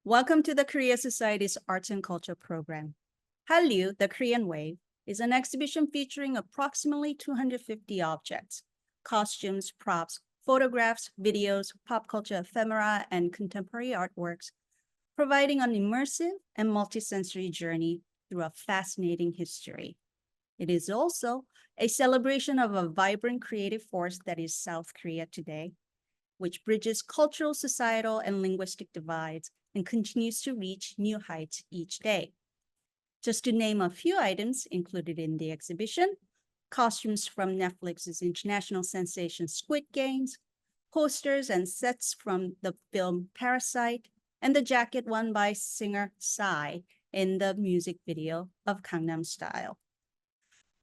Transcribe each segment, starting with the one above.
Welcome to the Korea Society's Arts and Culture program. Hallyu, the Korean Wave, is an exhibition featuring approximately 250 objects, costumes, props, photographs, videos, pop culture ephemera, and contemporary artworks, providing an immersive and multisensory journey through a fascinating history. It is also a celebration of a vibrant creative force that is South Korea today, which bridges cultural, societal, and linguistic divides and continues to reach new heights each day. Just to name a few items included in the exhibition: costumes from Netflix's international sensation Squid Games, posters and sets from the film Parasite, and the jacket worn by singer Psy in the music video of Gangnam Style.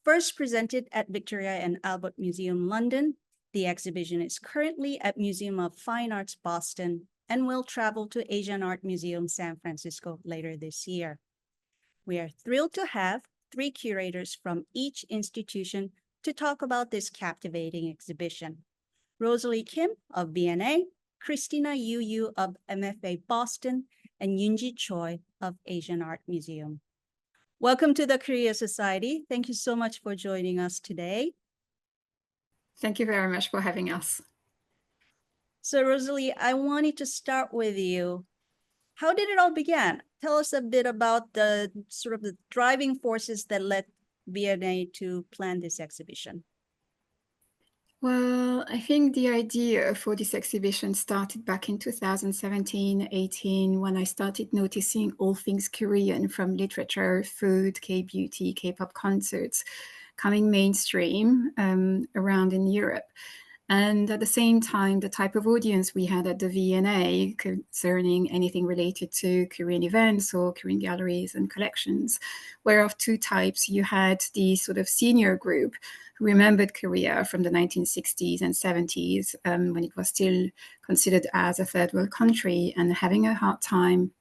First presented at Victoria and Albert Museum, London, the exhibition is currently at Museum of Fine Arts, Boston, and will travel to Asian Art Museum, San Francisco later this year. We are thrilled to have three curators from each institution to talk about this captivating exhibition: Rosalie Kim of BNA, Christina Yu of MFA Boston, and Yunji Choi of Asian Art Museum. Welcome to the Korea Society. Thank you so much for joining us today. Thank you very much for having us. So Rosalie, I wanted to start with you. How did it all begin? Tell us a bit about the sort of the driving forces that led BNA to plan this exhibition. Well, I think the idea for this exhibition started back in 2017-18 when I started noticing all things Korean, from literature, food, K-beauty, K-pop concerts, coming mainstream around in Europe. And at the same time, the type of audience we had at the V&A concerning anything related to Korean events or Korean galleries and collections were of two types. You had the sort of senior group who remembered Korea from the 1960s and 70s when it was still considered as a third world country and having a hard time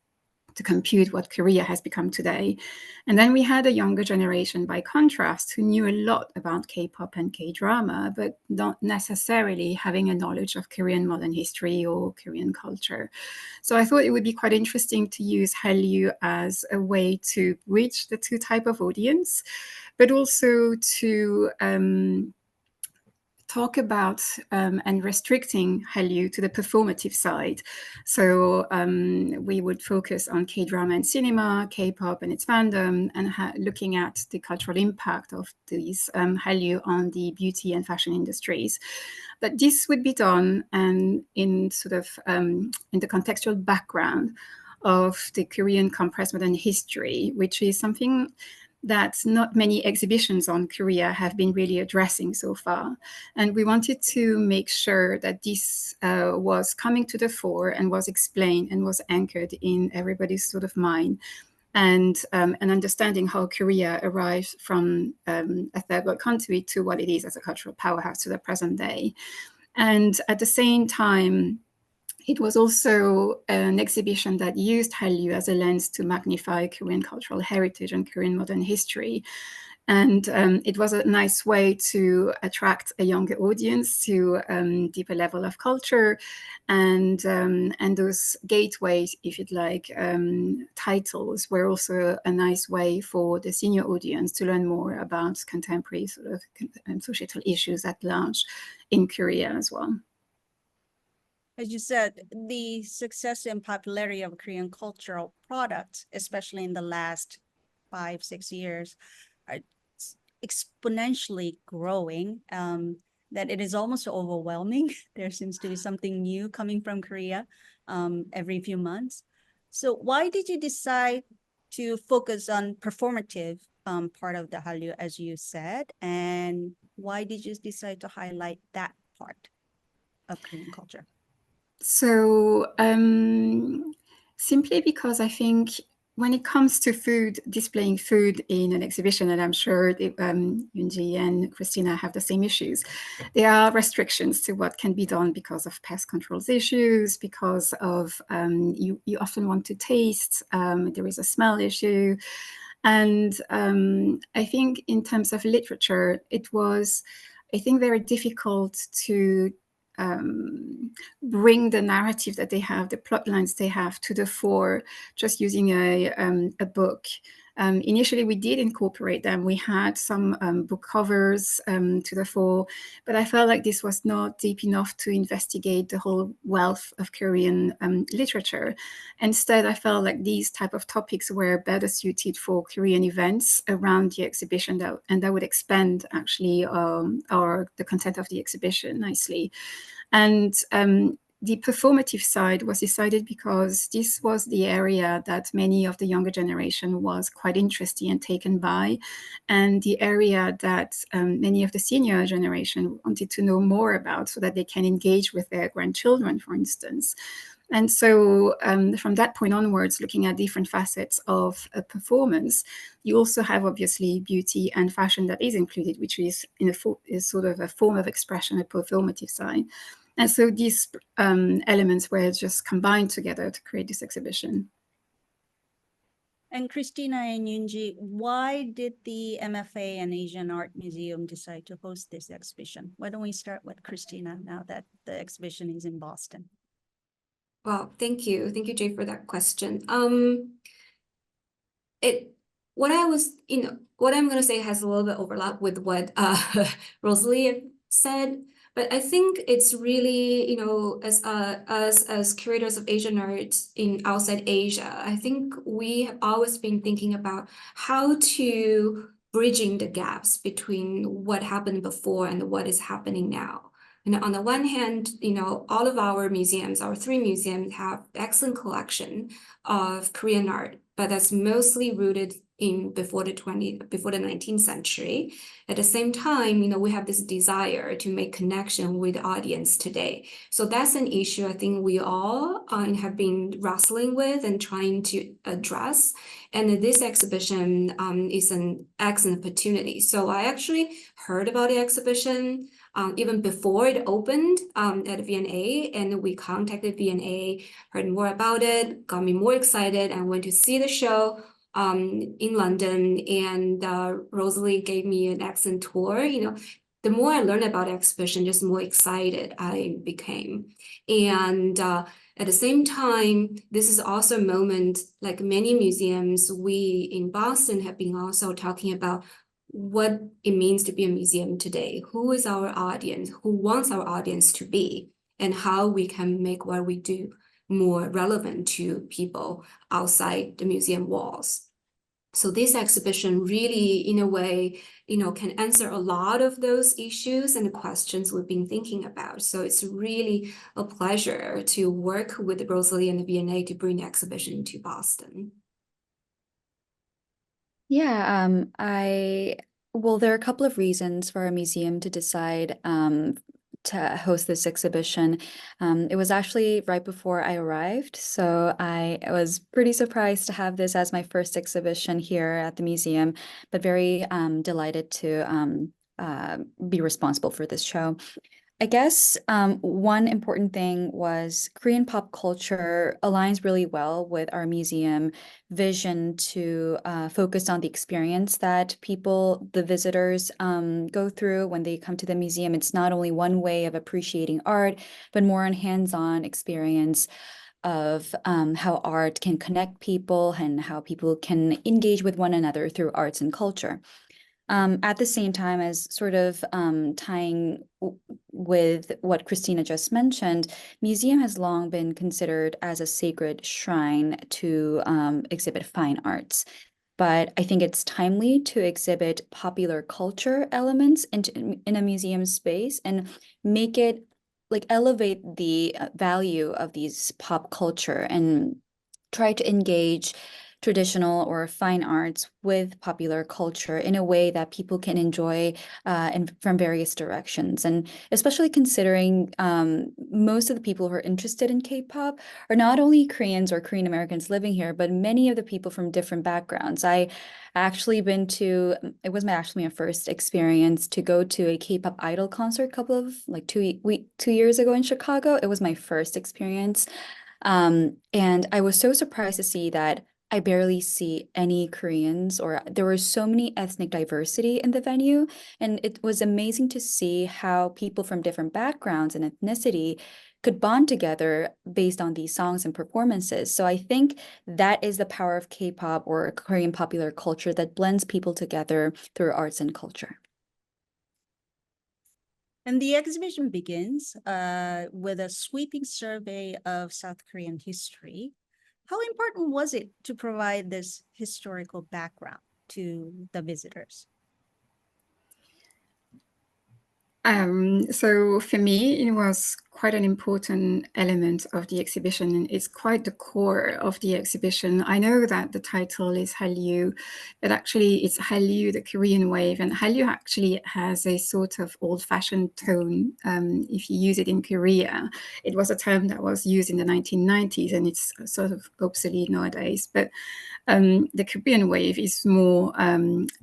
to compute what Korea has become today. And then we had a younger generation, by contrast, who knew a lot about K-pop and K-drama, but not necessarily having a knowledge of Korean modern history or Korean culture. So I thought it would be quite interesting to use Hallyu as a way to reach the two type of audience, but also to talk about and restricting Hallyu to the performative side. So we would focus on K-drama and cinema, K-pop and its fandom, and looking at the cultural impact of these Hallyu on the beauty and fashion industries. But this would be done and in sort of in the contextual background of the Korean compressed modern history, which is something that not many exhibitions on Korea have been really addressing so far. And we wanted to make sure that this was coming to the fore and was explained and was anchored in everybody's sort of mind, and an understanding how Korea arrived from a third world country to what it is as a cultural powerhouse to the present day. And at the same time, it was also an exhibition that used Hallyu as a lens to magnify Korean cultural heritage and Korean modern history. And it was a nice way to attract a younger audience to deeper level of culture. And those gateways, if you'd like, titles were also a nice way for the senior audience to learn more about contemporary sort of societal issues at large in Korea as well. As you said, the success and popularity of Korean cultural products, especially in the last 5-6 years, are exponentially growing, that it is almost overwhelming. There seems to be something new coming from Korea every few months. So why did you decide to focus on performative part of the Hallyu, as you said, and why did you decide to highlight that part of Korean culture? So simply because I think when it comes to food, displaying food in an exhibition, and I'm sure Yunji and Christina have the same issues, there are restrictions to what can be done because of pest controls issues, because of you often want to taste, there is a smell issue. And I think in terms of literature, it was, I think, very difficult to bring the narrative that they have, the plot lines they have to the fore, just using a book. Initially, we did incorporate them. We had some book covers to the fore, but I felt like this was not deep enough to investigate the whole wealth of Korean literature. Instead, I felt like these type of topics were better suited for Korean events around the exhibition, and that would expand actually the content of the exhibition nicely. And the performative side was decided because this was the area that many of the younger generation was quite interested and taken by, and the area that many of the senior generation wanted to know more about so that they can engage with their grandchildren, for instance. And so from that point onwards, looking at different facets of a performance, you also have obviously beauty and fashion that is included, which is is sort of a form of expression, a performative side. And so these elements were just combined together to create this exhibition. And Christina and Yunji, why did the MFA and Asian Art Museum decide to host this exhibition? Why don't we start with Christina now that the exhibition is in Boston? Well, thank you, Jay, for that question. What I'm going to say has a little bit overlap with what Rosalie said, but I think it's really, as curators of Asian art in outside Asia, I think we have always been thinking about how to bridging the gaps between what happened before and what is happening now. And on the one hand, all of our museums, our 3 museums, have excellent collection of Korean art, but that's mostly rooted in before the 19th century. At the same time, we have this desire to make connection with the audience today. So that's an issue I think we all have been wrestling with and trying to address. And this exhibition is an excellent opportunity. So I actually heard about the exhibition even before it opened at VNA, and we contacted VNA, heard more about it, got me more excited, and went to see the show in London. And Rosalie gave me an excellent tour. The more I learned about the exhibition, just more excited I became. And at the same time, this is also a moment, like many museums, we in Boston have been also talking about what it means to be a museum today. Who is our audience? Who wants our audience to be? And how we can make what we do more relevant to people outside the museum walls. So this exhibition really, in a way, can answer a lot of those issues and questions we've been thinking about. So it's really a pleasure to work with Rosalie and the V&A to bring the exhibition to Boston. Yeah, well, there are a couple of reasons for our museum to decide to host this exhibition. It was actually right before I arrived, so I was pretty surprised to have this as my first exhibition here at the museum, but very delighted to be responsible for this show. I guess one important thing was Korean pop culture aligns really well with our museum vision to focus on the experience that people, the visitors, go through when they come to the museum. It's not only one way of appreciating art, but more an hands-on experience of how art can connect people and how people can engage with one another through arts and culture. At the same time as sort of tying with what Christina just mentioned, museum has long been considered as a sacred shrine to exhibit fine arts. But I think it's timely to exhibit popular culture elements in a museum space and make it elevate the value of these pop culture and try to engage traditional or fine arts with popular culture in a way that people can enjoy from various directions. And especially considering most of the people who are interested in K-pop are not only Koreans or Korean Americans living here, but many of the people from different backgrounds. I actually been to, it was actually my first experience to go to a K-pop idol concert a couple of 2 years ago in Chicago. It was my first experience. And I was so surprised to see that I barely see any Koreans, or there was so many ethnic diversity in the venue. And it was amazing to see how people from different backgrounds and ethnicity could bond together based on these songs and performances. So I think that is the power of K-pop or Korean popular culture that blends people together through arts and culture. And the exhibition begins with a sweeping survey of South Korean history. How important was it to provide this historical background to the visitors? So for me, it was quite an important element of the exhibition, and it's quite the core of the exhibition. I know that the title is Hallyu, but actually it's Hallyu, the Korean wave, and Hallyu actually has a sort of old-fashioned tone. If you use it in Korea, it was a term that was used in the 1990s, and it's sort of obsolete nowadays. But the Korean wave is more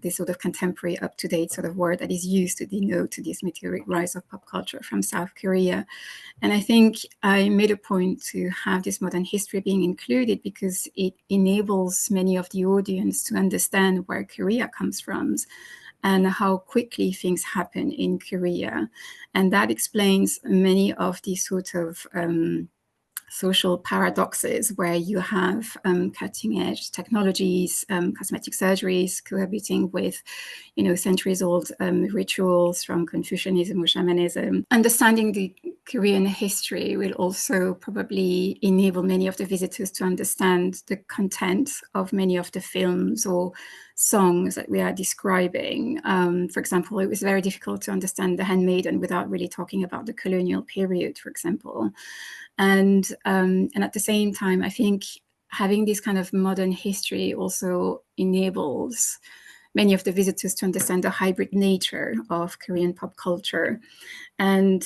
this sort of contemporary, up-to-date sort of word that is used to denote this meteoric rise of pop culture from South Korea. And I think I made a point to have this modern history being included because it enables many of the audience to understand where Korea comes from and how quickly things happen in Korea. And that explains many of the sort of social paradoxes where you have cutting-edge technologies, cosmetic surgeries cohabiting with, centuries-old rituals from Confucianism or shamanism. Understanding the Korean history will also probably enable many of the visitors to understand the content of many of the films or songs that we are describing. For example, it was very difficult to understand The Handmaiden without really talking about the colonial period, for example. And at the same time, I think having this kind of modern history also enables many of the visitors to understand the hybrid nature of Korean pop culture. And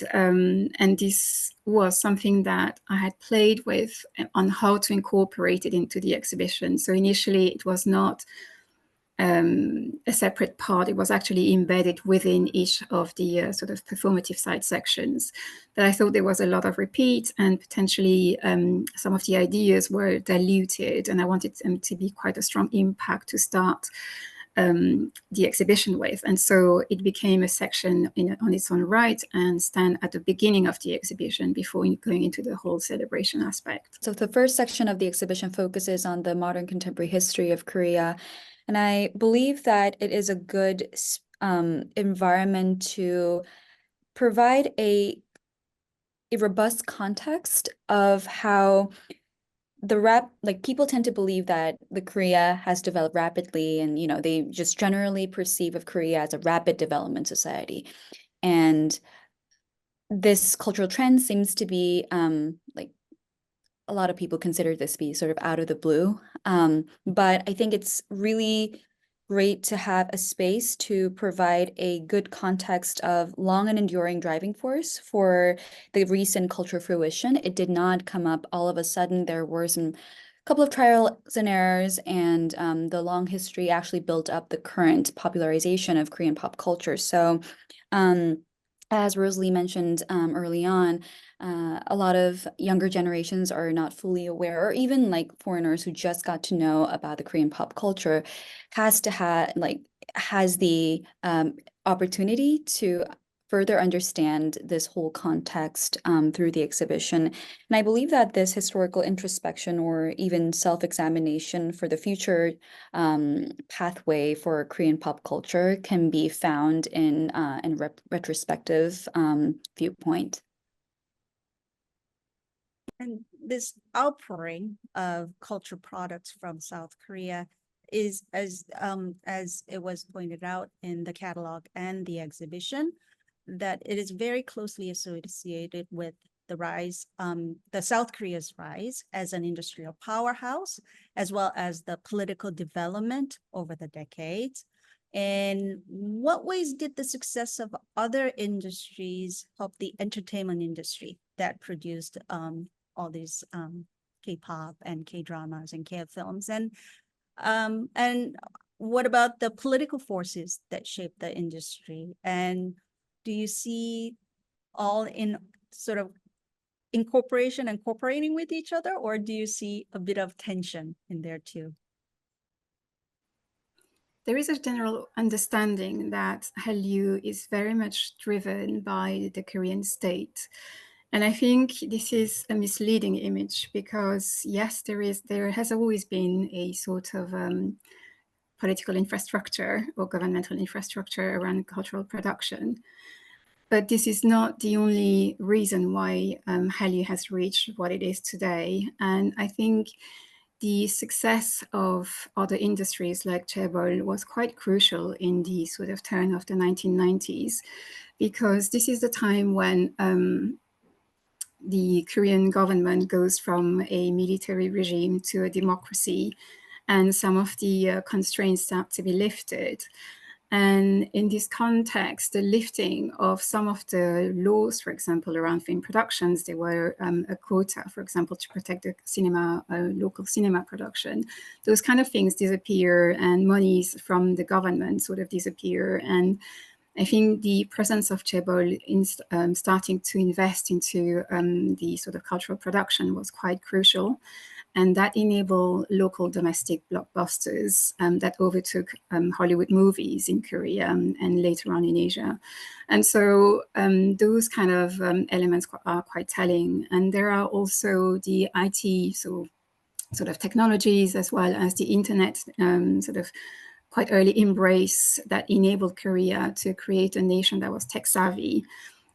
this was something that I had played with on how to incorporate it into the exhibition. So initially, it was not a separate part. It was actually embedded within each of the sort of performative side sections. But I thought there was a lot of repeat and potentially some of the ideas were diluted, and I wanted them to be quite a strong impact to start the exhibition with. And so it became a section on its own right and stand at the beginning of the exhibition before going into the whole celebration aspect. So the first section of the exhibition focuses on the modern contemporary history of Korea. And I believe that it is a good environment to provide a robust context of how people tend to believe that the Korea has developed rapidly, and they just generally perceive of Korea as a rapid development society. And this cultural trend seems to be a lot of people consider this to be sort of out of the blue. But I think it's really great to have a space to provide a good context of long and enduring driving force for the recent cultural fruition. It did not come up all of a sudden. There were some couple of trials and errors, and the long history actually built up the current popularization of Korean pop culture. So as Rosalie mentioned early on, a lot of younger generations are not fully aware, or even like foreigners who just got to know about the Korean pop culture has the opportunity to further understand this whole context through the exhibition. And I believe that this historical introspection or even self-examination for the future pathway for Korean pop culture can be found in retrospective viewpoint. And this outpouring of culture products from South Korea is, as it was pointed out in the catalog and the exhibition, that it is very closely associated with the rise, the South Korea's rise as an industrial powerhouse, as well as the political development over the decades. In what ways did the success of other industries help the entertainment industry that produced all these K-pop and K-dramas and K-films? And what about the political forces that shape the industry? And do you see all in sort of incorporating with each other, or do you see a bit of tension in there too? there is a general understanding that Hallyu is very much driven by the Korean state. And I think this is a misleading image because, yes, there has always been a sort of political infrastructure or governmental infrastructure around cultural production. But this is not the only reason why Hallyu has reached what it is today. And I think the success of other industries like chaebol was quite crucial in the sort of turn of the 1990s, because this is the time when the Korean government goes from a military regime to a democracy, and some of the constraints start to be lifted. And in this context, the lifting of some of the laws, for example, around film productions, there were a quota, for example, to protect the cinema, local cinema production. Those kind of things disappear, and monies from the government sort of disappear. And I think the presence of chaebol in starting to invest into the sort of cultural production was quite crucial. And that enabled local domestic blockbusters that overtook Hollywood movies in Korea and later on in Asia. And so those kind of elements are quite telling. And there are also the IT, so sort of technologies, as well as the internet sort of quite early embrace that enabled Korea to create a nation that was tech savvy.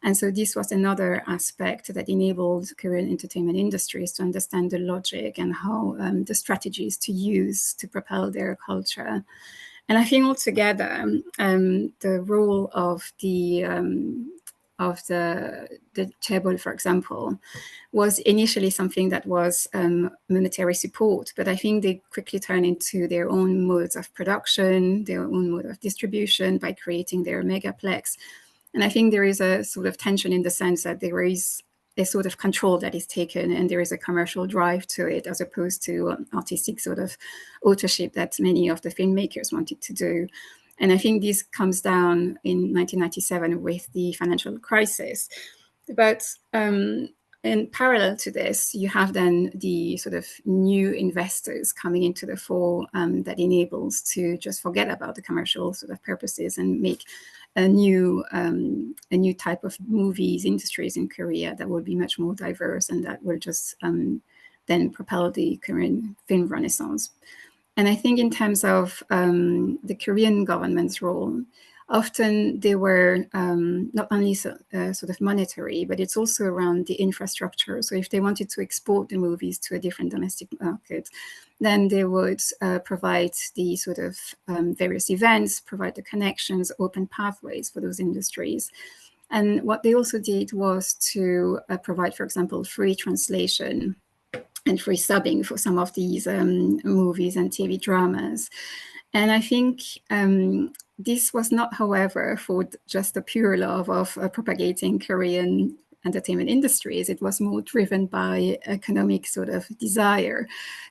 And so this was another aspect that enabled Korean entertainment industries to understand the logic and how the strategies to use to propel their culture. And I think altogether, the role of the chaebol, for example, was initially something that was monetary support, but I think they quickly turned into their own modes of production, their own mode of distribution by creating their megaplex. And I think there is a sort of tension in the sense that there is a sort of control that is taken and there is a commercial drive to it, as opposed to artistic sort of authorship that many of the filmmakers wanted to do. And I think this comes down in 1997 with the financial crisis. But in parallel to this, you have then the sort of new investors coming into the fore that enables to just forget about the commercial sort of purposes and make a new type of movies industries in Korea that will be much more diverse and that will just then propel the Korean film renaissance. And I think in terms of the Korean government's role, often they were not only sort of monetary, but it's also around the infrastructure. So if they wanted to export the movies to a different domestic market, then they would provide the sort of various events, provide the connections, open pathways for those industries. And what they also did was to provide, for example, free translation and free subbing for some of these movies and TV dramas. And I think this was not, however, for just the pure love of propagating Korean entertainment industries. It was more driven by economic sort of desire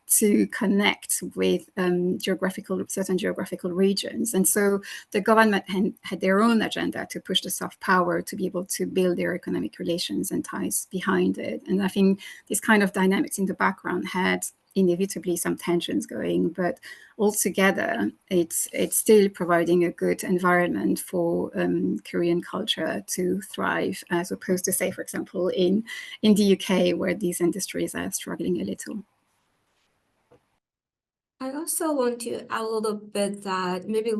to connect with certain geographical regions. And so the government had their own agenda to push the soft power to be able to build their economic relations and ties behind it. And I think this kind of dynamics in the background had inevitably some tensions going, but altogether it's still providing a good environment for Korean culture to thrive, as opposed to, say, for example, in the UK, where these industries are struggling a little. I also want to add a little bit that maybe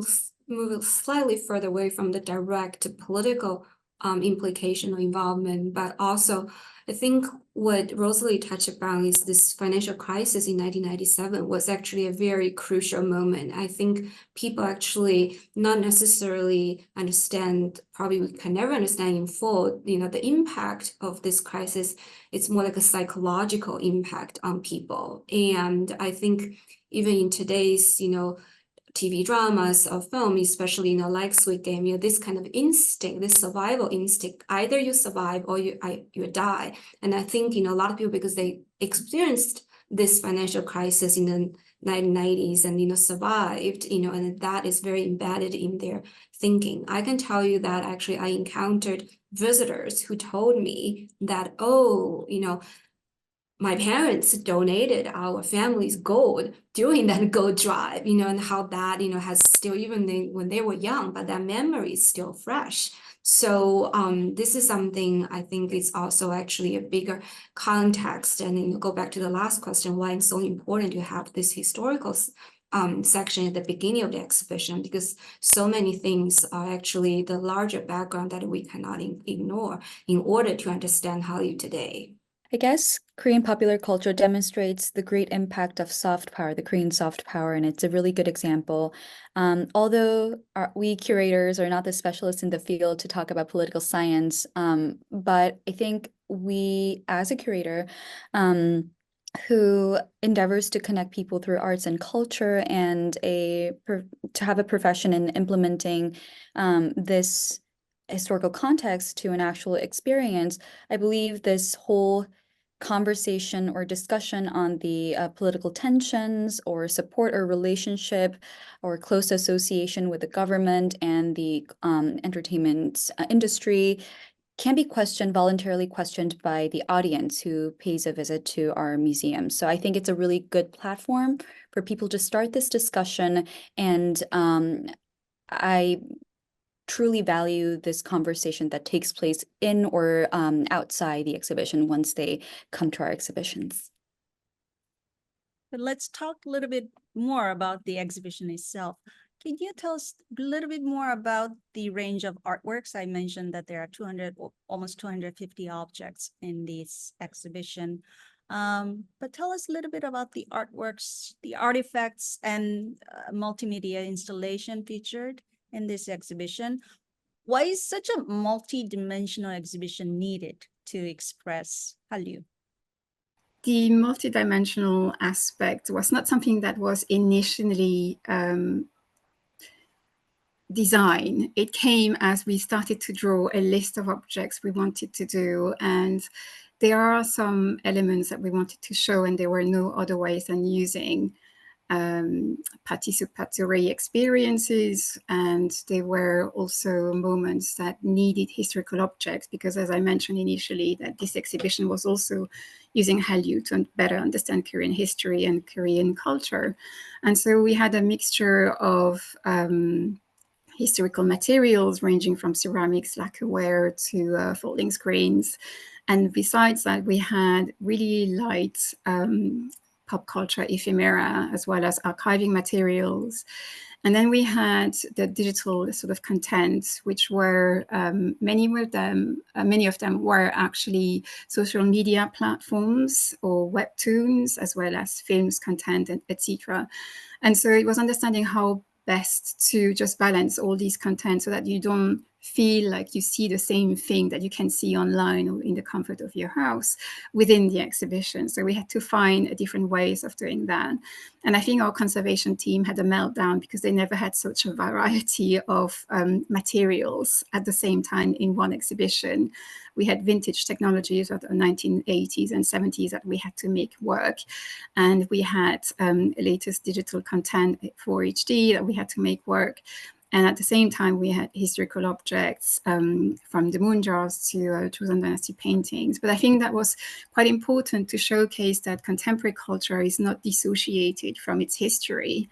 move slightly further away from the direct political implication or involvement, but also I think what Rosalie touched upon is this financial crisis in 1997 was actually a very crucial moment. I think people actually not necessarily understand, probably we can never understand in full, the impact of this crisis. It's more like a psychological impact on people. And I think even in today's, TV dramas or film, especially, like Squid Game, this kind of instinct, this survival instinct, either you survive or you die. And I think, a lot of people, because they experienced this financial crisis in the 1990s and, survived, and that is very embedded in their thinking. I can tell you that actually I encountered visitors who told me that, my parents donated our family's gold during that gold drive, and how that, has still, even when they were young, but that memory is still fresh. So this is something I think is also actually a bigger context. And go back to the last question, why it's so important to have this historical section at the beginning of the exhibition, because so many things are actually the larger background that we cannot ignore in order to understand Hallyu today. I guess Korean popular culture demonstrates the great impact of soft power, the Korean soft power, and it's a really good example. Although we curators are not the specialists in the field to talk about political science, but I think we, as a curator, who endeavors to connect people through arts and culture and to have a profession in implementing this historical context to an actual experience, I believe this whole conversation or discussion on the political tensions or support or relationship or close association with the government and the entertainment industry can be voluntarily questioned by the audience who pays a visit to our museum. So I think it's a really good platform for people to start this discussion, and I truly value this conversation that takes place in or outside the exhibition once they come to our exhibitions. But let's talk a little bit more about the exhibition itself. Can you tell us a little bit more about the range of artworks? I mentioned that there are almost 250 objects in this exhibition. But tell us a little bit about the artworks, the artifacts, and multimedia installation featured in this exhibition. Why is such a multidimensional exhibition needed to express Hallyu? The multidimensional aspect was not something that was initially designed. It came as we started to draw a list of objects we wanted to do, and there are some elements that we wanted to show, and there were no other ways than using participatory experiences, and there were also moments that needed historical objects, because as I mentioned initially, that this exhibition was also using Hallyu to better understand Korean history and Korean culture. And so we had a mixture of historical materials ranging from ceramics, lacquerware to folding screens. And besides that, we had really light pop culture ephemera, as well as archiving materials. And then we had the digital sort of content, which were many of them were actually social media platforms or webtoons, as well as films content, etc. And so it was understanding how best to just balance all these content so that you don't feel like you see the same thing that you can see online or in the comfort of your house within the exhibition. So we had to find different ways of doing that. And I think our conservation team had a meltdown because they never had such a variety of materials at the same time in one exhibition. We had vintage technologies of the 1980s and 70s that we had to make work. And we had latest digital content for HD that we had to make work. And at the same time, we had historical objects from the moon jars to Joseon Dynasty paintings. But I think that was quite important to showcase that contemporary culture is not dissociated from its history.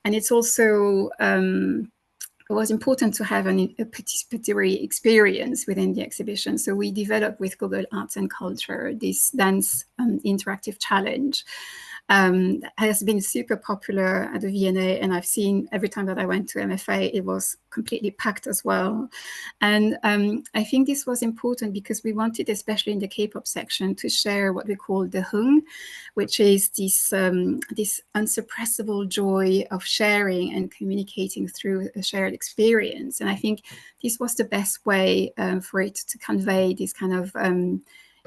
And it's also, it was important to have a participatory experience within the exhibition. So we developed with Google Arts and Culture this dance interactive challenge. Has been super popular at the V&A, and I've seen every time that I went to MFA, it was completely packed as well. And I think this was important because we wanted, especially in the K-pop section, to share what we call the hung, which is this unsuppressible joy of sharing and communicating through a shared experience. And I think this was the best way for it to convey this kind of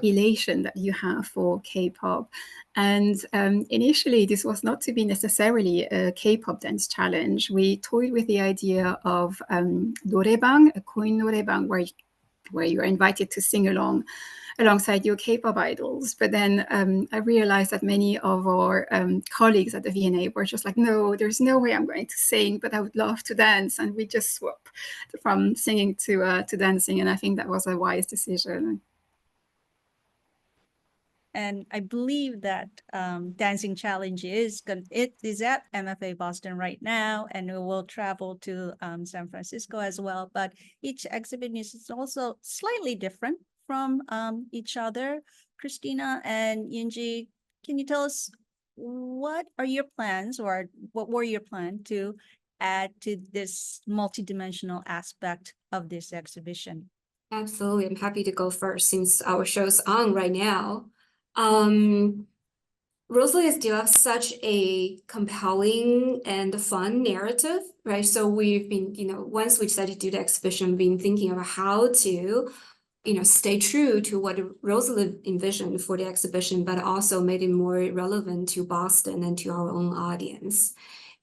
elation that you have for K-pop. And initially, this was not to be necessarily a K-pop dance challenge. We toyed with the idea of norebang, a coin norebang, where you're invited to sing alongside your K-pop idols. But then I realized that many of our colleagues at the V&A were just like, no, there's no way I'm going to sing, but I would love to dance. And we just swapped from singing to dancing. And I think that was a wise decision. And I believe that Dancing Challenge it is at MFA Boston right now, and it will travel to San Francisco as well. But each exhibition is also slightly different from each other. Christina and Yunji, can you tell us what are your plans, or what were your plans to add to this multidimensional aspect of this exhibition? Absolutely. I'm happy to go first since our show's on right now. Rosalie has developed such a compelling and fun narrative, right? So we've been, once we decided to do the exhibition, been thinking about how to, stay true to what Rosalie envisioned for the exhibition, but also made it more relevant to Boston and to our own audience.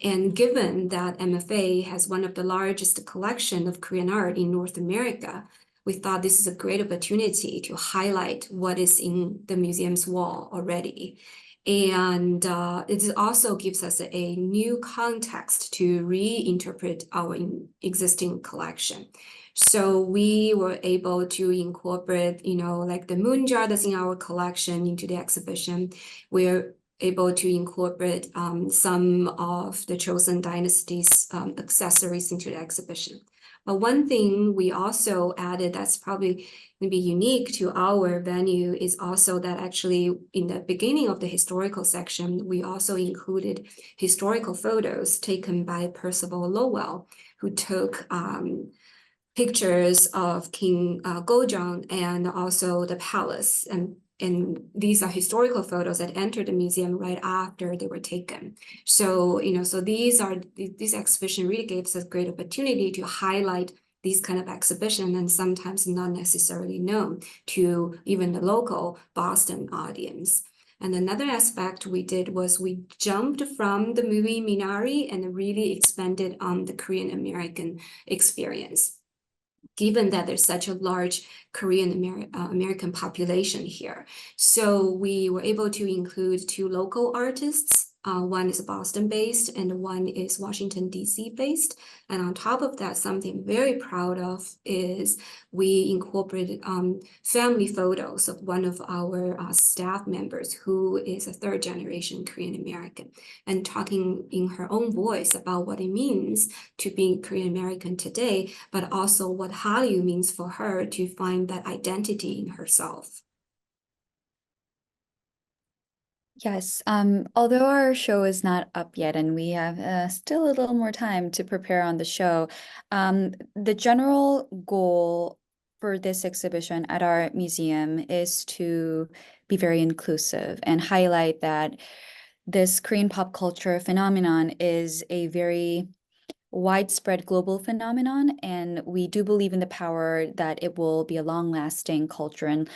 And given that MFA has one of the largest collection of Korean art in North America, we thought this is a great opportunity to highlight what is in the museum's wall already. And it also gives us a new context to reinterpret our existing collection. So we were able to incorporate, like the moon jar that's in our collection into the exhibition. We're able to incorporate some of the chosen dynasties accessories into the exhibition. But one thing we also added that's probably going to be unique to our venue is also that actually in the beginning of the historical section, we also included historical photos taken by Percival Lowell, who took pictures of King Gojong and also the palace. And these are historical photos that entered the museum right after they were taken. So, so this exhibition really gives us great opportunity to highlight these kind of exhibition and sometimes not necessarily known to even the local Boston audience. And another aspect we did was we jumped from the movie Minari and really expanded on the Korean American experience, given that there's such a large Korean American population here. So we were able to include 2 local artists. One is Boston-based and one is Washington, D.C. based. And on top of that, something I'm very proud of is we incorporated family photos of one of our staff members who is a 3rd-generation Korean American, and talking in her own voice about what it means to be Korean American today, but also what Hallyu means for her to find that identity in herself. Yes, although our show is not up yet and we have still a little more time to prepare on the show, the general goal for this exhibition at our museum is to be very inclusive and highlight that this Korean pop culture phenomenon is a very widespread global phenomenon, and we do believe in the power that it will be a long-lasting culture. And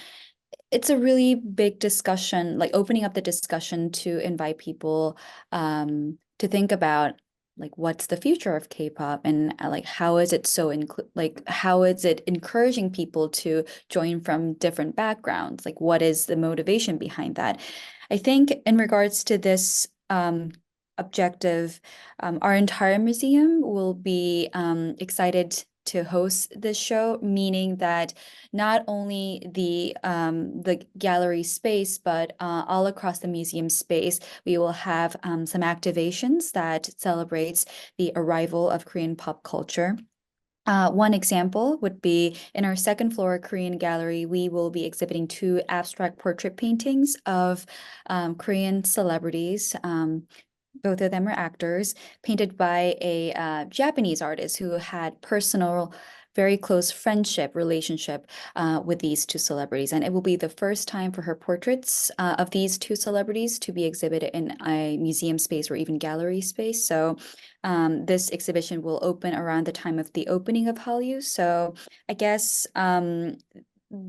it's a really big discussion, like opening up the discussion to invite people to think about like what's the future of K-pop, and like how is it how is it encouraging people to join from different backgrounds? Like what is the motivation behind that? I think in regards to this objective, our entire museum will be excited to host this show, meaning that not only the gallery space, but all across the museum space, we will have some activations that celebrates the arrival of Korean pop culture. One example would be in our 2nd floor Korean gallery, we will be exhibiting 2 abstract portrait paintings of Korean celebrities. Both of them are actors, painted by a Japanese artist who had personal, very close relationship with these 2 celebrities. And it will be the first time for her portraits of these 2 celebrities to be exhibited in a museum space or even gallery space. So this exhibition will open around the time of the opening of Hallyu. So I guess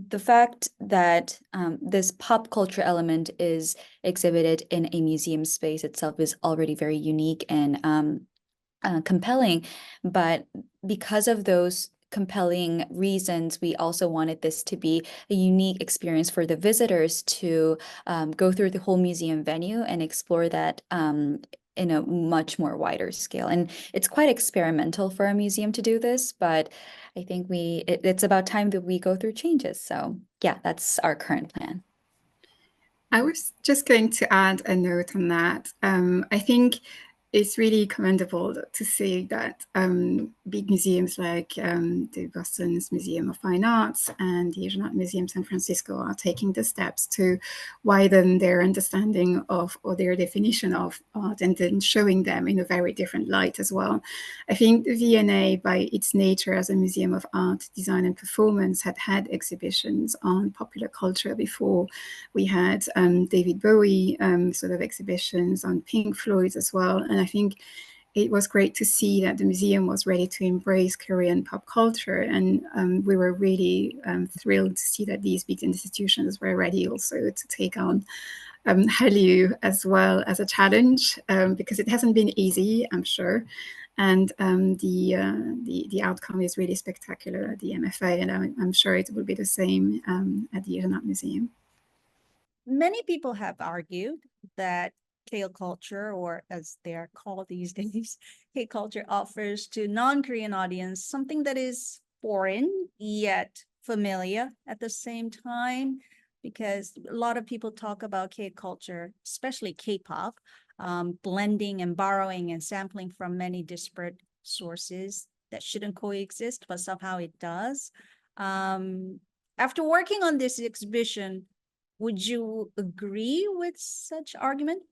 the fact that this pop culture element is exhibited in a museum space itself is already very unique and compelling. But because of those compelling reasons, we also wanted this to be a unique experience for the visitors to go through the whole museum venue and explore that in a much more wider scale. And it's quite experimental for a museum to do this, but I think it's about time that we go through changes. So yeah, that's our current plan. I was just going to add a note on that. I think it's really commendable to see that big museums like the Boston's Museum of Fine Arts and the Asian Art Museum San Francisco are taking the steps to widen their understanding of, or their definition of, art, and then showing them in a very different light as well. I think the V&A, by its nature as a museum of art, design and performance, had exhibitions on popular culture before. We had David Bowie sort of exhibitions on Pink Floyd as well. And I think it was great to see that the museum was ready to embrace Korean pop culture. And we were really thrilled to see that these big institutions were ready also to take on Hallyu as well as a challenge, because it hasn't been easy, I'm sure. And the outcome is really spectacular at the MFA, and I'm sure it will be the same at the Asian Art Museum. Many people have argued that K culture, or as they are called these days, K culture offers to non-Korean audience something that is foreign yet familiar at the same time, because a lot of people talk about K culture, especially K-pop, blending and borrowing and sampling from many disparate sources that shouldn't coexist, but somehow it does. After working on this exhibition, would you agree with such argument?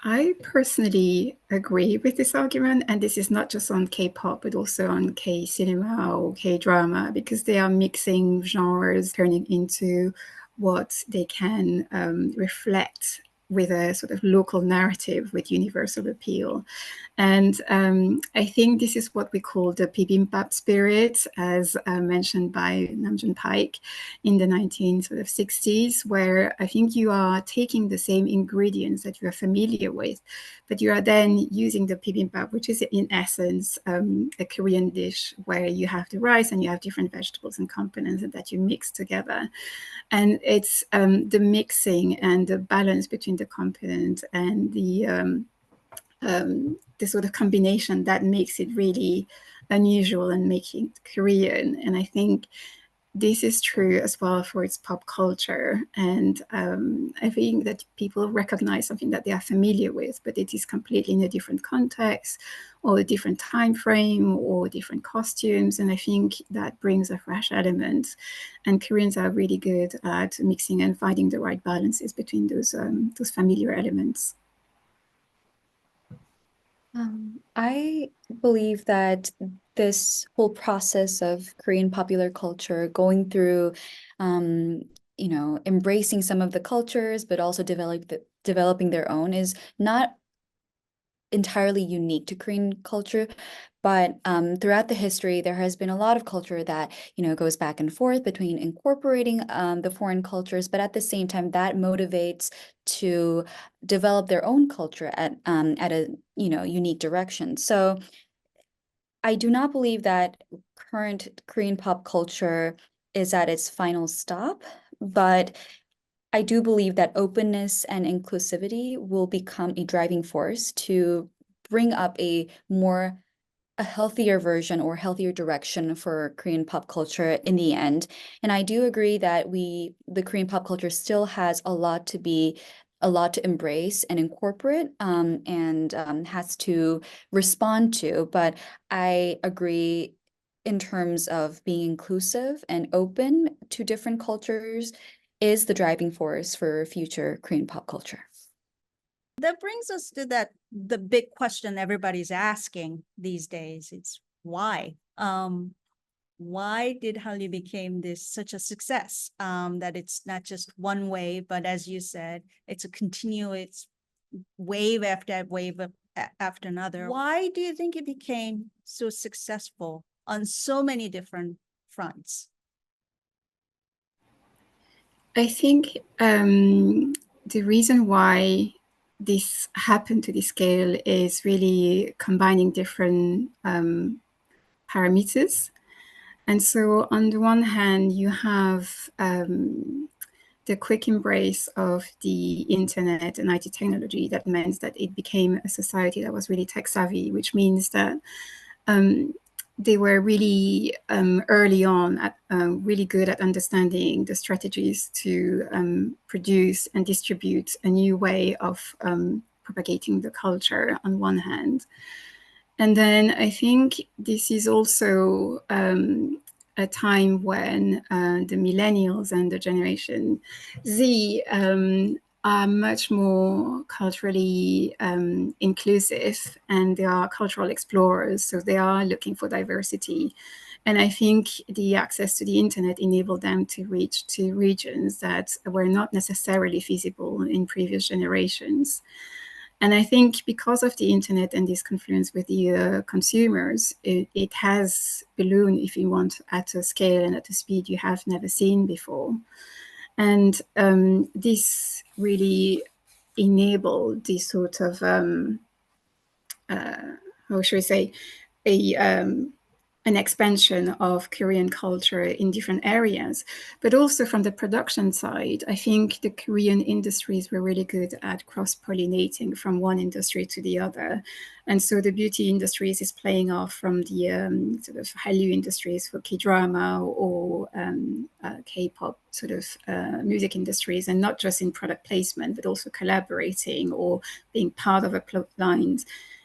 I personally agree with this argument, and this is not just on K-pop, but also on K-cinema or K-drama, because they are mixing genres, turning into what they can reflect with a sort of local narrative with universal appeal. And I think this is what we call the bibimbap spirit, as mentioned by Namjoon Paik in the 1960s, where I think you are taking the same ingredients that you are familiar with, but you are then using the bibimbap, which is in essence a Korean dish where you have the rice and you have different vegetables and components that you mix together. And it's the mixing and the balance between the components and the sort of combination that makes it really unusual and making it Korean. And I think this is true as well for its pop culture. And I think that people recognize something that they are familiar with, but it is completely in a different context or a different time frame or different costumes. And I think that brings a fresh element. And Koreans are really good at mixing and finding the right balances between those familiar elements. I believe that this whole process of Korean popular culture, going through, embracing some of the cultures, but also developing their own, is not entirely unique to Korean culture. But throughout the history, there has been a lot of culture that, goes back and forth between incorporating the foreign cultures, but at the same time, that motivates to develop their own culture at a, unique direction. So I do not believe that current Korean pop culture is at its final stop, but I do believe that openness and inclusivity will become a driving force to bring up a healthier version or healthier direction for Korean pop culture in the end. And I do agree that the Korean pop culture still has a lot to embrace and incorporate, and has to respond to. But I agree in terms of being inclusive and open to different cultures is the driving force for future Korean pop culture. That brings us to the big question everybody's asking these days. It's why? Why did Hallyu became such a success? That it's not just one wave, but as you said, it's a continuous wave after wave after another. Why do you think it became so successful on so many different fronts? I think the reason why this happened to this scale is really combining different parameters. And so on the one hand, you have the quick embrace of the internet and IT technology that meant that it became a society that was really tech savvy, which means that they were really early on really good at understanding the strategies to produce and distribute a new way of propagating the culture on one hand. And then I think this is also a time when the millennials and the Generation Z are much more culturally inclusive, and they are cultural explorers, so they are looking for diversity. And I think the access to the internet enabled them to reach to regions that were not necessarily feasible in previous generations. And I think because of the internet and this confluence with the consumers, it has ballooned, if you want, at a scale and at a speed you have never seen before. And this really enabled this sort of, how should I say, an expansion of Korean culture in different areas. But also from the production side, I think the Korean industries were really good at cross-pollinating from one industry to the other. And so the beauty industries is playing off from the sort of Hallyu industries for K-drama or K-pop sort of music industries, and not just in product placement, but also collaborating or being part of a plot line.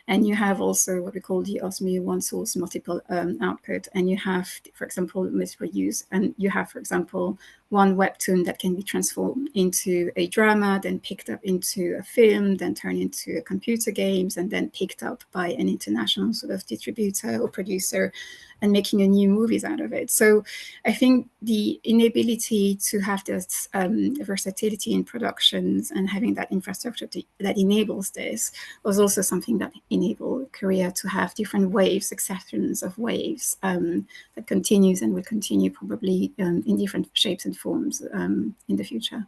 And you have also what we call the OSMI, one source, multiple output. And you have, for example, multiple use. And you have, for example, one webtoon that can be transformed into a drama, then picked up into a film, then turned into computer games, and then picked up by an international sort of distributor or producer, and making a new movies out of it. So I think the inability to have this versatility in productions and having that infrastructure that enables this was also something that enabled Korea to have different waves, successions of waves that continues and will continue probably in different shapes and forms in the future.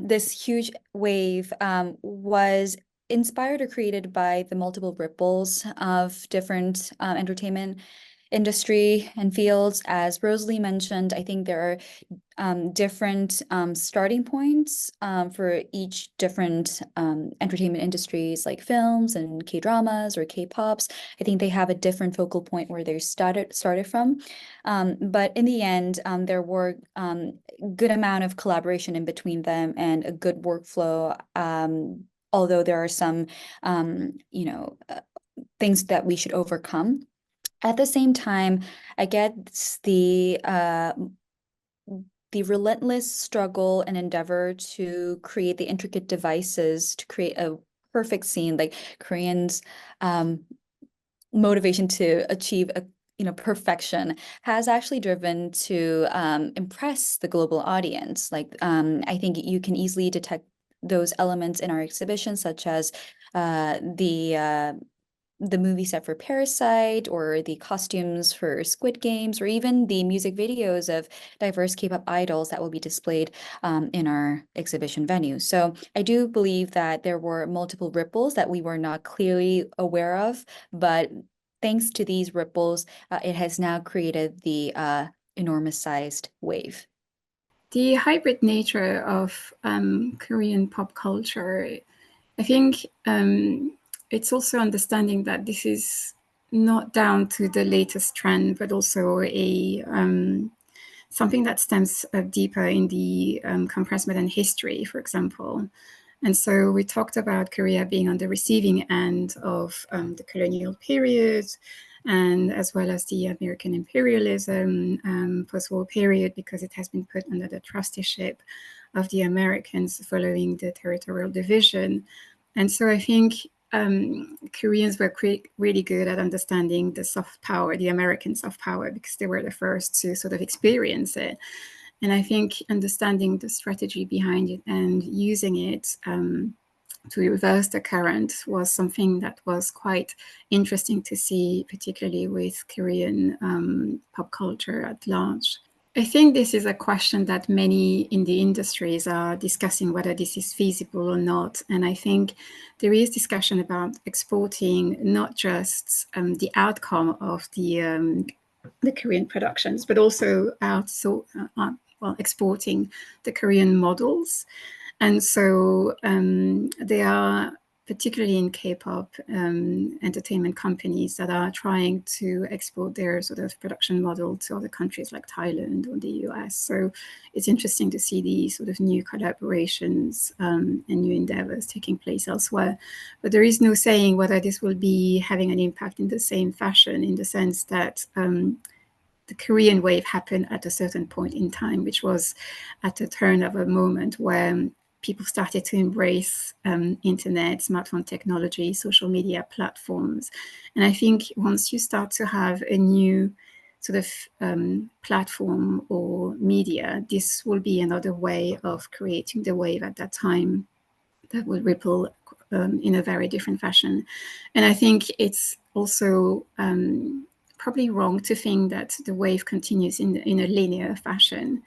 This huge wave was inspired or created by the multiple ripples of different entertainment industry and fields. As Rosalie mentioned, I think there are different starting points for each different entertainment industries, like films and K-dramas or K-pops. I think they have a different focal point where they started from. But in the end, there were good amount of collaboration in between them and a good workflow. Although there are some, things that we should overcome. At the same time, I guess the relentless struggle and endeavor to create the intricate devices to create a perfect scene, like Koreans' motivation to achieve a perfection, has actually driven to impress the global audience. Like I think you can easily detect those elements in our exhibition, such as the movie set for Parasite, or the costumes for Squid Games, or even the music videos of diverse K-pop idols that will be displayed in our exhibition venue. So I do believe that there were multiple ripples that we were not clearly aware of, but thanks to these ripples, it has now created the enormous sized wave. The hybrid nature of Korean pop culture, I think it's also understanding that this is not down to the latest trend, but also a something that stems deeper in the compressed modern history, for example. And so we talked about Korea being on the receiving end of the colonial period, and as well as the American imperialism post-war period, because it has been put under the trusteeship of the Americans following the territorial division. And so I think Koreans were really good at understanding the soft power, the American soft power, because they were the first to sort of experience it. And I think understanding the strategy behind it and using it to reverse the current was something that was quite interesting to see, particularly with Korean pop culture at large. I think this is a question that many in the industries are discussing, whether this is feasible or not. And I think there is discussion about exporting not just the outcome of the Korean productions, but also exporting the Korean models. And so there are particularly in K-pop, entertainment companies that are trying to export their sort of production model to other countries like Thailand or the US. So it's interesting to see these sort of new collaborations and new endeavors taking place elsewhere. But there is no saying whether this will be having an impact in the same fashion, in the sense that the Korean wave happened at a certain point in time, which was at the turn of a moment where people started to embrace internet, smartphone technology, social media platforms. And I think once you start to have a new sort of platform or media, this will be another way of creating the wave at that time that will ripple in a very different fashion. And I think it's also probably wrong to think that the wave continues in a linear fashion.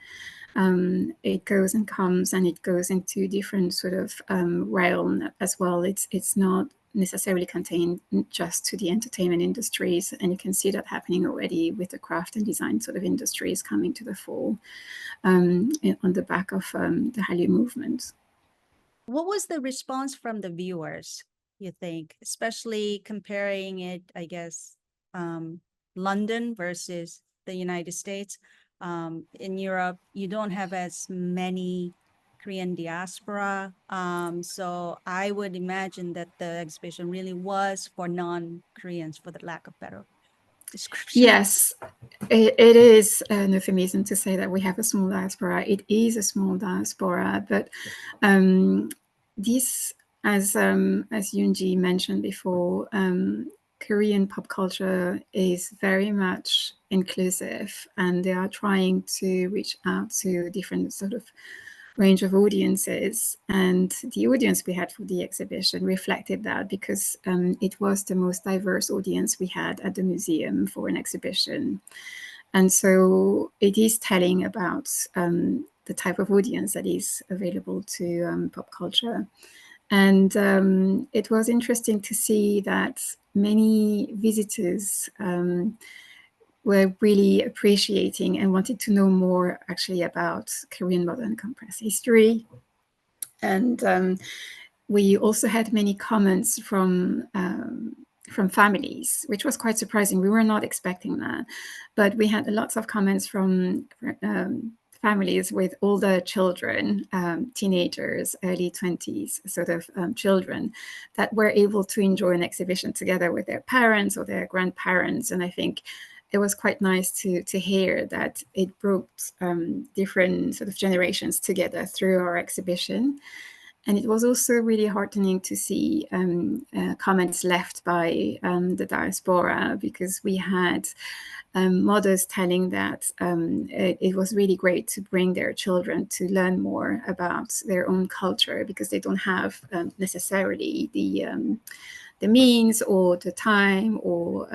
It goes and comes, and it goes into different sort of realm as well. It's not necessarily contained just to the entertainment industries, and you can see that happening already with the craft and design sort of industries coming to the fore on the back of the Hallyu movement. What was the response from the viewers, you think, especially comparing it, I guess, London versus the United States? In Europe, you don't have as many Korean diaspora. So I would imagine that the exhibition really was for non-Koreans, for the lack of better description. Yes, it is an euphemism to say that we have a small diaspora. It is a small diaspora, but this, as Yoonji mentioned before, Korean pop culture is very much inclusive, and they are trying to reach out to different sort of range of audiences. And the audience we had for the exhibition reflected that, because it was the most diverse audience we had at the museum for an exhibition. And so it is telling about the type of audience that is available to pop culture. And it was interesting to see that many visitors were really appreciating and wanted to know more actually about Korean modern compressed history. And we also had many comments from families, which was quite surprising. We were not expecting that, but we had lots of comments from families with older children, teenagers, early 20s sort of children, that were able to enjoy an exhibition together with their parents or their grandparents. And I think it was quite nice to hear that it brought different sort of generations together through our exhibition. And it was also really heartening to see comments left by the diaspora, because we had mothers telling that it was really great to bring their children to learn more about their own culture, because they don't have necessarily the means or the time or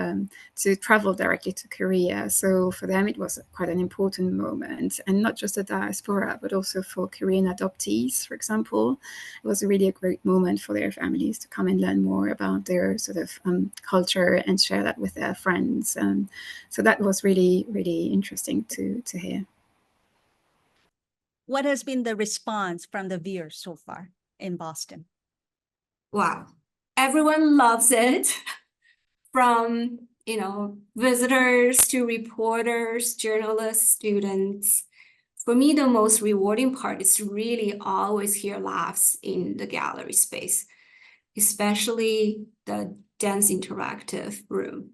to travel directly to Korea. So for them, it was quite an important moment, and not just the diaspora, but also for Korean adoptees, for example. It was really a great moment for their families to come and learn more about their sort of culture and share that with their friends. So that was really, really interesting to hear. What has been the response from the viewers so far in Boston? Wow. Everyone loves it, from, visitors to reporters, journalists, students. For me, the most rewarding part is really always hear laughs in the gallery space, especially the dance interactive room.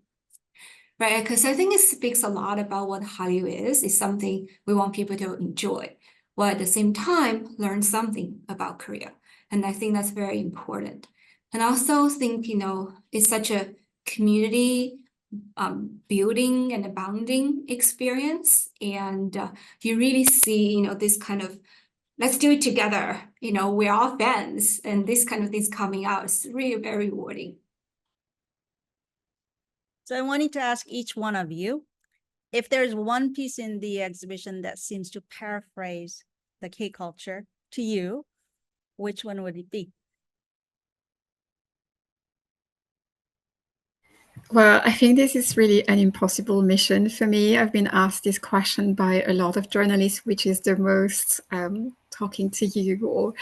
Right, because I think it speaks a lot about what Hallyu is. It's something we want people to enjoy, while at the same time learn something about Korea. And I think that's very important. And I also think, it's such a community building and a bonding experience. And you really see, this kind of, let's do it together. We're all fans, and this kind of things coming out is really very rewarding. So I wanted to ask each one of you, if there's one piece in the exhibition that seems to paraphrase the K culture to you, which one would it be? Well, I think this is really an impossible mission for me. I've been asked this question by a lot of journalists, which is the most talking to you, or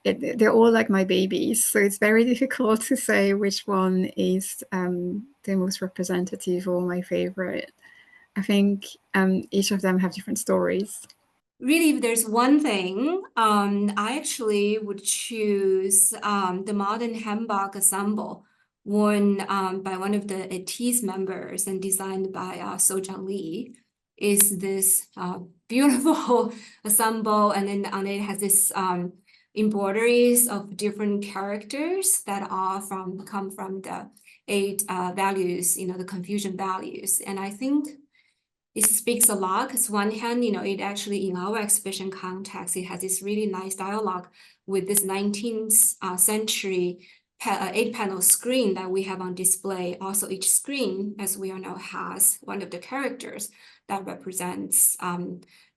they're all like my babies. So it's very difficult to say which one is the most representative or my favorite. I think each of them have different stories. Really, if there's one thing, I actually would choose the modern hanbok ensemble worn by one of the ATEEZ members and designed by Sojang Lee. Is this beautiful ensemble, and then on it has this embroideries of different characters that are come from the 8 values, the Confucian values, and I think it speaks a lot because one hand, it actually in our exhibition context, it has this really nice dialogue with this 19th century 8-panel screen that we have on display. Also, each screen, as we all know, has one of the characters that represents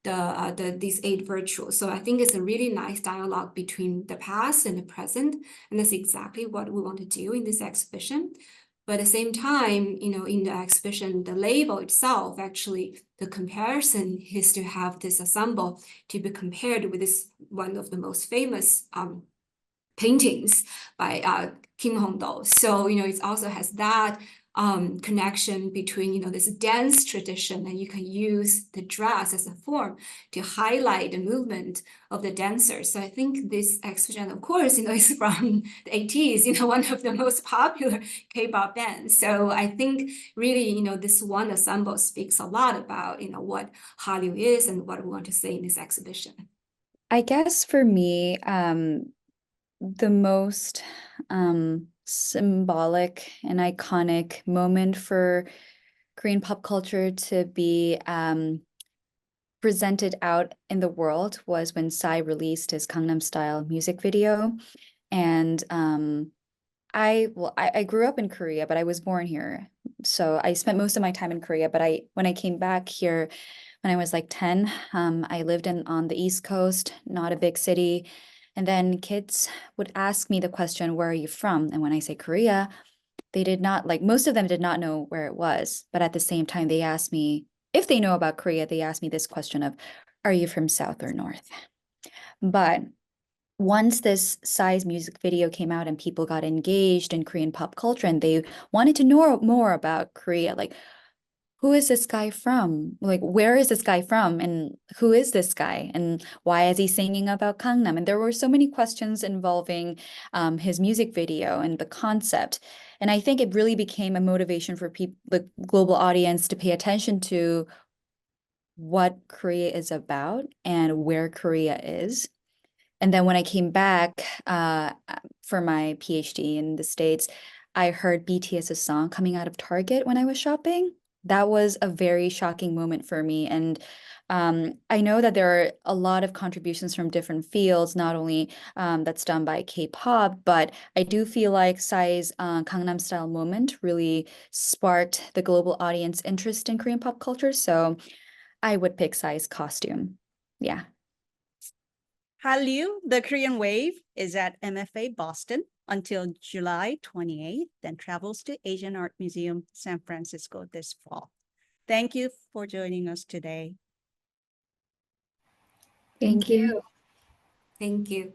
these 8 virtues. So I think it's a really nice dialogue between the past and the present, and that's exactly what we want to do in this exhibition. But at the same time, in the exhibition, the label itself, actually, the comparison is to have this ensemble to be compared with this one of the most famous paintings by Kim Hong-do. So, it also has that connection between, this dance tradition, and you can use the dress as a form to highlight the movement of the dancers. So I think this exhibition, of course, is from the 80s, one of the most popular K-pop bands. So I think really, this one ensemble speaks a lot about, what Hallyu is and what we want to say in this exhibition. I guess for me, the most symbolic and iconic moment for Korean pop culture to be presented out in the world was when Psy released his Gangnam Style music video. And I grew up in Korea, but I was born here. So I spent most of my time in Korea, but when I came back here when I was like 10, I lived on the East Coast, not a big city. And then kids would ask me the question, where are you from? And when I say Korea, they did not, most of them did not know where it was. But at the same time, they asked me, if they know about Korea, they asked me this question of, are you from South or North? But once this Psy's music video came out and people got engaged in Korean pop culture and they wanted to know more about Korea, like, who is this guy from? Like, where is this guy from? And who is this guy? And why is he singing about Gangnam? And there were so many questions involving his music video and the concept. And I think it really became a motivation for the global audience to pay attention to what Korea is about and where Korea is. And then when I came back for my PhD in the States, I heard BTS's song coming out of Target when I was shopping. That was a very shocking moment for me. And I know that there are a lot of contributions from different fields, not only that's done by K-pop, but I do feel like Psy's Gangnam Style moment really sparked the global audience interest in Korean pop culture. So I would pick Psy's costume. Yeah. Hallyu, the Korean Wave, is at MFA Boston until July 28th, then travels to Asian Art Museum, San Francisco this fall. Thank you for joining us today. Thank you. Thank you.